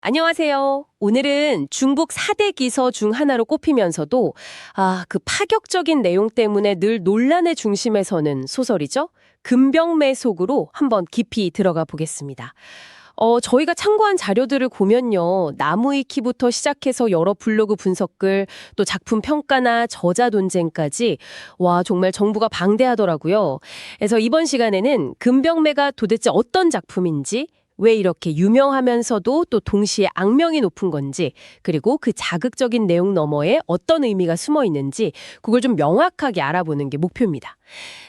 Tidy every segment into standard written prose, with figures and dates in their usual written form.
안녕하세요. 오늘은 중국 4대 기서 중 하나로 꼽히면서도 그 파격적인 내용 때문에 늘 논란의 중심에 서는 소설이죠. 금병매 속으로 한번 깊이 들어가 보겠습니다. 저희가 참고한 자료들을 보면요. 나무위키부터 시작해서 여러 블로그 분석글, 또 작품 평가나 저자 논쟁까지 정말 정보가 방대하더라고요. 그래서 이번 시간에는 금병매가 도대체 어떤 작품인지, 왜 이렇게 유명하면서도 또 동시에 악명이 높은 건지, 그리고 그 자극적인 내용 너머에 어떤 의미가 숨어 있는지 그걸 좀 명확하게 알아보는 게 목표입니다.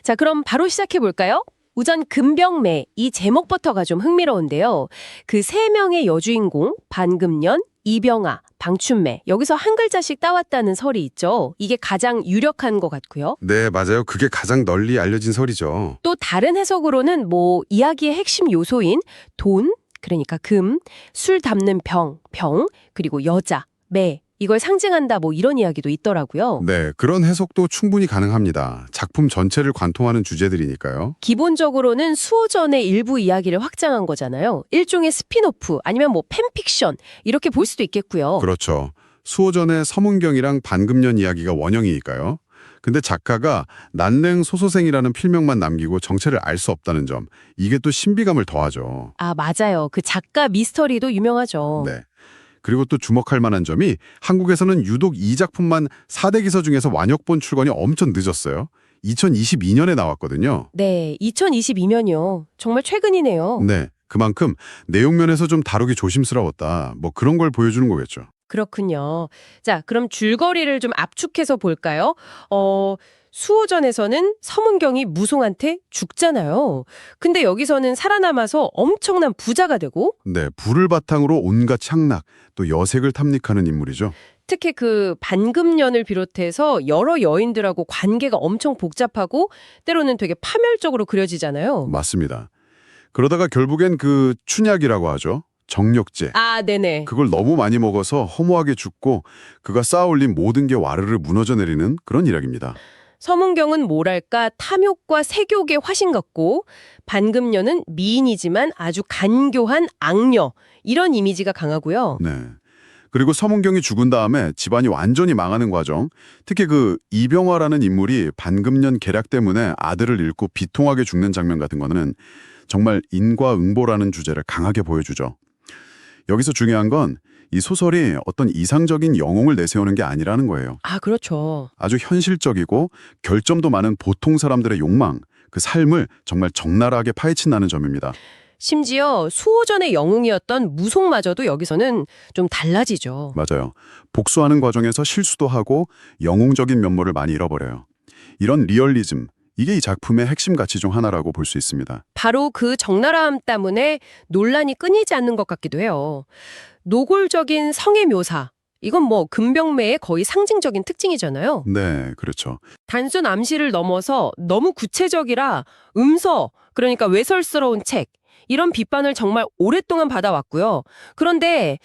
자, 그럼 바로 시작해 볼까요? 우선 금병매, 이 제목부터가 좀 흥미로운데요. 그 세 명의 여주인공, 반금년, 이병아, 방춘매, 여기서 한 글자씩 따왔다는 설이 있죠. 이게 가장 유력한 것 같고요. 네, 맞아요. 그게 가장 널리 알려진 설이죠. 또 다른 해석으로는 이야기의 핵심 요소인 돈, 그러니까 금, 술 담는 병, 그리고 여자, 매, 이걸 상징한다 이런 이야기도 있더라고요. 네, 그런 해석도 충분히 가능합니다. 작품 전체를 관통하는 주제들이니까요. 기본적으로는 수호전의 일부 이야기를 확장한 거잖아요. 일종의 스핀오프 아니면 팬픽션 이렇게 볼 수도 있겠고요. 그렇죠. 수호전의 서문경이랑 반금년 이야기가 원형이니까요. 근데 작가가 난랭 소소생이라는 필명만 남기고 정체를 알 수 없다는 점, 이게 또 신비감을 더하죠. 맞아요. 그 작가 미스터리도 유명하죠. 네. 그리고 또 주목할 만한 점이 한국에서는 유독 이 작품만 4대 기서 중에서 완역본 출간이 엄청 늦었어요. 2022년에 나왔거든요. 네, 2022년이요. 정말 최근이네요. 네, 그만큼 내용면에서 좀 다루기 조심스러웠다. 그런 걸 보여주는 거겠죠. 그렇군요. 자, 그럼 줄거리를 좀 압축해서 볼까요? 수호전에서는 서문경이 무송한테 죽잖아요. 근데 여기서는 살아남아서 엄청난 부자가 되고 네, 불을 바탕으로 온갖 착락, 또 여색을 탐닉하는 인물이죠. 특히 그 반금년을 비롯해서 여러 여인들하고 관계가 엄청 복잡하고 때로는 되게 파멸적으로 그려지잖아요. 맞습니다. 그러다가 결국엔 그 춘약이라고 하죠. 정력제. 네네. 그걸 너무 많이 먹어서 허무하게 죽고 그가 쌓아올린 모든 게 와르르 무너져 내리는 그런 이야기입니다. 서문경은 뭐랄까 탐욕과 색욕의 화신 같고 반금년은 미인이지만 아주 간교한 악녀 이런 이미지가 강하고요. 네. 그리고 서문경이 죽은 다음에 집안이 완전히 망하는 과정, 특히 그 이병화라는 인물이 반금년 계략 때문에 아들을 잃고 비통하게 죽는 장면 같은 거는 정말 인과응보라는 주제를 강하게 보여주죠. 여기서 중요한 건 이 소설이 어떤 이상적인 영웅을 내세우는 게 아니라는 거예요. 그렇죠. 아주 현실적이고 결점도 많은 보통 사람들의 욕망, 그 삶을 정말 적나라하게 파헤친다는 점입니다. 심지어 수호전의 영웅이었던 무송마저도 여기서는 좀 달라지죠. 맞아요. 복수하는 과정에서 실수도 하고 영웅적인 면모를 많이 잃어버려요. 이런 리얼리즘, 이게 이 작품의 핵심 가치 중 하나라고 볼 수 있습니다. 바로 그 적나라함 때문에 논란이 끊이지 않는 것 같기도 해요. 노골적인 성의 묘사. 이건 금병매의 거의 상징적인 특징이잖아요. 네, 그렇죠. 단순 암시를 넘어서 너무 구체적이라 그러니까 외설스러운 책. 이런 비판을 정말 오랫동안 받아왔고요. 그런데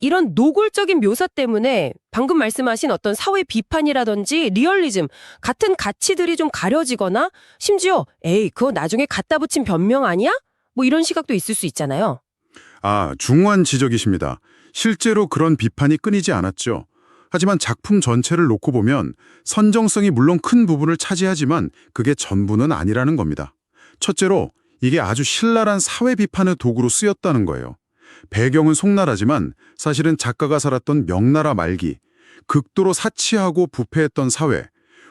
이런 노골적인 묘사 때문에 방금 말씀하신 어떤 사회 비판이라든지 리얼리즘 같은 가치들이 좀 가려지거나 심지어 그거 나중에 갖다 붙인 변명 아니야? 이런 시각도 있을 수 있잖아요. 중요한 지적이십니다. 실제로 그런 비판이 끊이지 않았죠. 하지만 작품 전체를 놓고 보면 선정성이 물론 큰 부분을 차지하지만 그게 전부는 아니라는 겁니다. 첫째로 이게 아주 신랄한 사회 비판의 도구로 쓰였다는 거예요. 배경은 송나라지만 사실은 작가가 살았던 명나라 말기, 극도로 사치하고 부패했던 사회,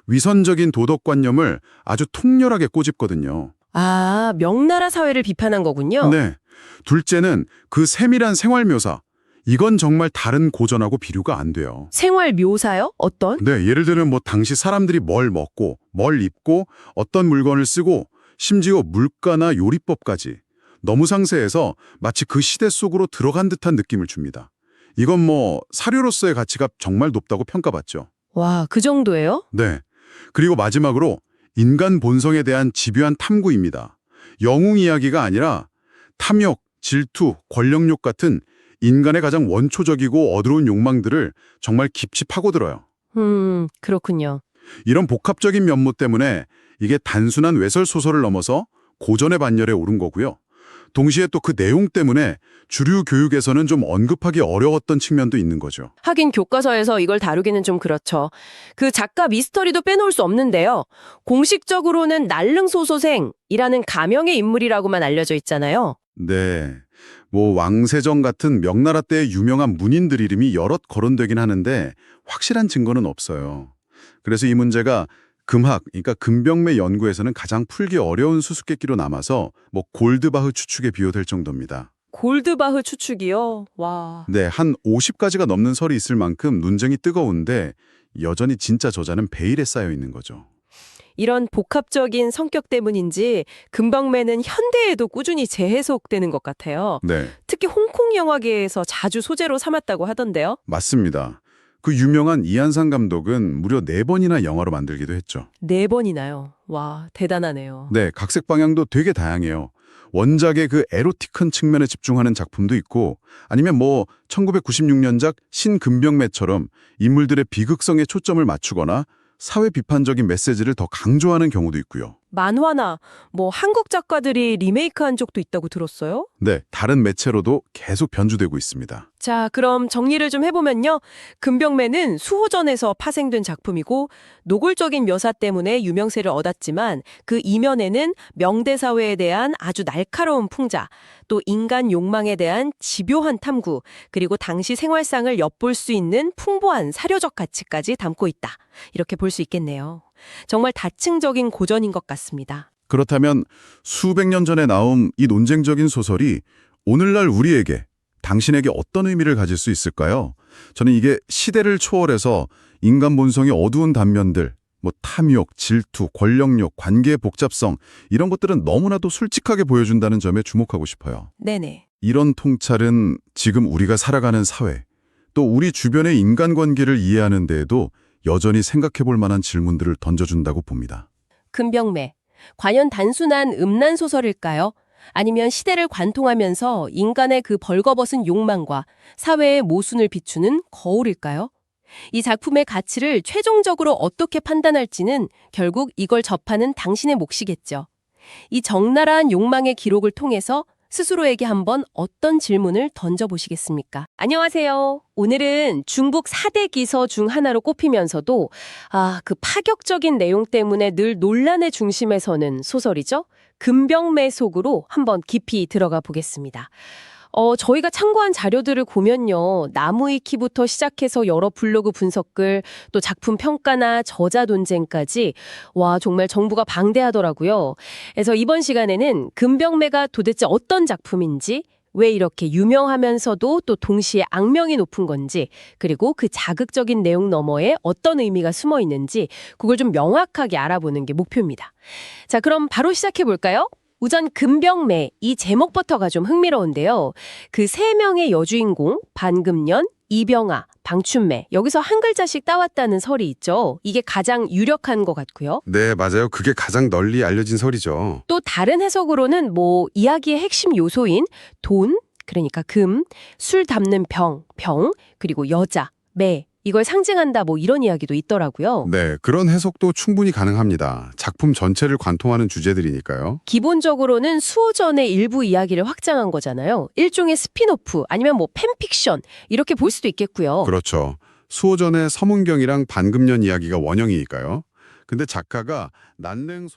위선적인 도덕관념을 아주 통렬하게 꼬집거든요. 명나라 사회를 비판한 거군요. 네. 둘째는 그 세밀한 생활 묘사. 이건 정말 다른 고전하고 비교가 안 돼요. 생활 묘사요? 어떤? 네, 예를 들면 당시 사람들이 뭘 먹고, 뭘 입고, 어떤 물건을 쓰고, 심지어 물가나 요리법까지 너무 상세해서 마치 그 시대 속으로 들어간 듯한 느낌을 줍니다. 이건 사료로서의 가치가 정말 높다고 평가받죠. 그 정도예요? 네. 그리고 마지막으로 인간 본성에 대한 집요한 탐구입니다. 영웅 이야기가 아니라 탐욕, 질투, 권력욕 같은 인간의 가장 원초적이고 어두운 욕망들을 정말 깊이 파고들어요. 그렇군요. 이런 복합적인 면모 때문에 이게 단순한 외설 소설을 넘어서 고전의 반열에 오른 거고요. 동시에 또 그 내용 때문에 주류 교육에서는 좀 언급하기 어려웠던 측면도 있는 거죠. 하긴 교과서에서 이걸 다루기는 좀 그렇죠. 그 작가 미스터리도 빼놓을 수 없는데요. 공식적으로는 난릉소소생이라는 가명의 인물이라고만 알려져 있잖아요. 네. 뭐 왕세정 같은 명나라 때의 유명한 문인들 이름이 여럿 거론되긴 하는데 확실한 증거는 없어요. 그래서 이 문제가 금학, 그러니까 금병매 연구에서는 가장 풀기 어려운 수수께끼로 남아서 뭐 골드바흐 추측에 비유될 정도입니다. 골드바흐 추측이요? 와. 네, 한 50가지가 넘는 설이 있을 만큼 논쟁이 뜨거운데 여전히 진짜 저자는 베일에 쌓여 있는 거죠. 이런 복합적인 성격 때문인지 금방매는 현대에도 꾸준히 재해석되는 것 같아요. 네, 특히 홍콩 영화계에서 자주 소재로 삼았다고 하던데요. 맞습니다. 그 유명한 이한상 감독은 무려 4번이나 영화로 만들기도 했죠. 4번이나요. 와, 대단하네요. 네, 각색 방향도 되게 다양해요. 원작의 그 에로틱한 측면에 집중하는 작품도 있고 아니면 뭐 1996년작 신금병매처럼 인물들의 비극성에 초점을 맞추거나 사회 비판적인 메시지를 더 강조하는 경우도 있고요. 만화나 뭐 한국 작가들이 리메이크한 적도 있다고 들었어요? 네, 다른 매체로도 계속 변주되고 있습니다. 자, 그럼 정리를 좀 해보면요. 금병매는 수호전에서 파생된 작품이고 노골적인 묘사 때문에 유명세를 얻었지만 그 이면에는 명대사회에 대한 아주 날카로운 풍자, 또 인간 욕망에 대한 집요한 탐구, 그리고 당시 생활상을 엿볼 수 있는 풍부한 사료적 가치까지 담고 있다. 이렇게 볼 수 있겠네요. 정말 다층적인 고전인 것 같습니다. 그렇다면 수백 년 전에 나온 이 논쟁적인 소설이 오늘날 우리에게, 당신에게 어떤 의미를 가질 수 있을까요? 저는 이게 시대를 초월해서 인간 본성의 어두운 단면들, 뭐 탐욕, 질투, 권력욕, 관계의 복잡성 이런 것들은 너무나도 솔직하게 보여준다는 점에 주목하고 싶어요. 네네. 이런 통찰은 지금 우리가 살아가는 사회, 또 우리 주변의 인간관계를 이해하는 데에도 여전히 생각해 볼 만한 질문들을 던져준다고 봅니다. 금병매. 과연 단순한 음란 소설일까요? 아니면 시대를 관통하면서 인간의 그 벌거벗은 욕망과 사회의 모순을 비추는 거울일까요? 이 작품의 가치를 최종적으로 어떻게 판단할지는 결국 이걸 접하는 당신의 몫이겠죠. 이 적나라한 욕망의 기록을 통해서 스스로에게 한번 어떤 질문을 던져보시겠습니까? 안녕하세요. 오늘은 중국 4대 기서 중 하나로 꼽히면서도 그 파격적인 내용 때문에 늘 논란의 중심에 서는 소설이죠. 금병매 속으로 한번 깊이 들어가 보겠습니다. 저희가 참고한 자료들을 보면요. 나무위키부터 시작해서 여러 블로그 분석글, 또 작품 평가나 저자 논쟁까지 와 정말 정보가 방대하더라고요. 그래서 이번 시간에는 금병매가 도대체 어떤 작품인지, 왜 이렇게 유명하면서도 또 동시에 악명이 높은 건지, 그리고 그 자극적인 내용 너머에 어떤 의미가 숨어 있는지 그걸 좀 명확하게 알아보는 게 목표입니다. 자, 그럼 바로 시작해 볼까요? 우선 금병매, 이 제목부터가 좀 흥미로운데요. 그 3명의 여주인공, 반금년, 이병아, 방춘매, 여기서 한 글자씩 따왔다는 설이 있죠. 이게 가장 유력한 것 같고요. 네, 맞아요. 그게 가장 널리 알려진 설이죠. 또 다른 해석으로는 뭐 이야기의 핵심 요소인 돈, 그러니까 금, 술 담는 병, 그리고 여자, 매, 이걸 상징한다 뭐 이런 이야기도 있더라고요. 네, 그런 해석도 충분히 가능합니다. 작품 전체를 관통하는 주제들이니까요. 기본적으로는 수호전의 일부 이야기를 확장한 거잖아요. 일종의 스핀오프 아니면 뭐 팬픽션 이렇게 볼 수도 있겠고요. 그렇죠. 수호전의 서문경이랑 반금년 이야기가 원형이니까요. 근데 작가가 난냉